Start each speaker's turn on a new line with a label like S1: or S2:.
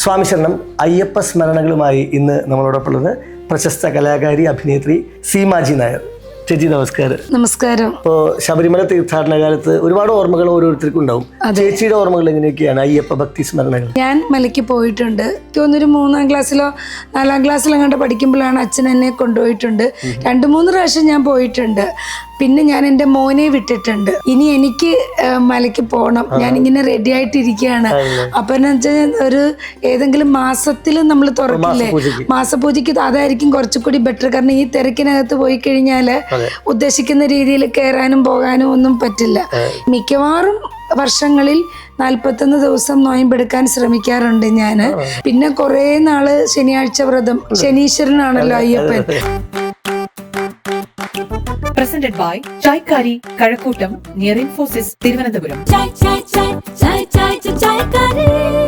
S1: സ്വാമി ശരണം അയ്യപ്പ സ്മരണകളുമായി ഇന്ന് നമ്മളോടൊപ്പമുള്ളത് പ്രശസ്ത കലാകാരി അഭിനേത്രി സീമാജി നായർ. ചേച്ചി നമസ്കാരം.
S2: നമസ്കാരം.
S1: ഇപ്പോൾ ശബരിമല തീർത്ഥാടന കാലത്ത് ഒരുപാട് ഓർമ്മകൾ ഓരോരുത്തർക്കും ഉണ്ടാവും. ചേച്ചിയുടെ ഓർമ്മകൾ എങ്ങനെയൊക്കെയാണ് അയ്യപ്പ ഭക്തി സ്മരണകൾ?
S2: ഞാൻ മലയ്ക്ക് പോയിട്ടുണ്ട്. എനിക്ക് തോന്നുന്നൊരു 3-ാം ക്ലാസ്സിലോ 4-ാം ക്ലാസ്സിലോ കണ്ട് പഠിക്കുമ്പോഴാണ് അച്ഛൻ എന്നെ കൊണ്ടുപോയിട്ടുണ്ട്. 2-3 പ്രാവശ്യം ഞാൻ പോയിട്ടുണ്ട്. പിന്നെ ഞാൻ എൻ്റെ മോനെ വിട്ടിട്ടുണ്ട്. ഇനി എനിക്ക് മലയ്ക്ക് പോകണം. ഞാനിങ്ങനെ റെഡി ആയിട്ടിരിക്കുകയാണ്. അപ്പം എന്ന് വെച്ചാൽ ഒരു ഏതെങ്കിലും മാസത്തിൽ നമ്മൾ തുറക്കില്ലേ, മാസപൂജയ്ക്ക് അതായിരിക്കും കുറച്ചുകൂടി ബെറ്റർ. കാരണം ഈ തിരക്കിനകത്ത് പോയി കഴിഞ്ഞാൽ ഉദ്ദേശിക്കുന്ന രീതിയിൽ കയറാനും പോകാനും ഒന്നും പറ്റില്ല. മിക്കവാറും വർഷങ്ങളിൽ 41 ദിവസം നോയമ്പെടുക്കാൻ ശ്രമിക്കാറുണ്ട് ഞാൻ. പിന്നെ കുറേ നാള് ശനിയാഴ്ച വ്രതം. ശനീശ്വരനാണല്ലോ Ayyappan.
S3: Presented by Chaikari, Kazhakkottam, near Infosys, Thiruvananthapuram.
S4: Chai, chai, chai, chai, chai, chai, chai, chai,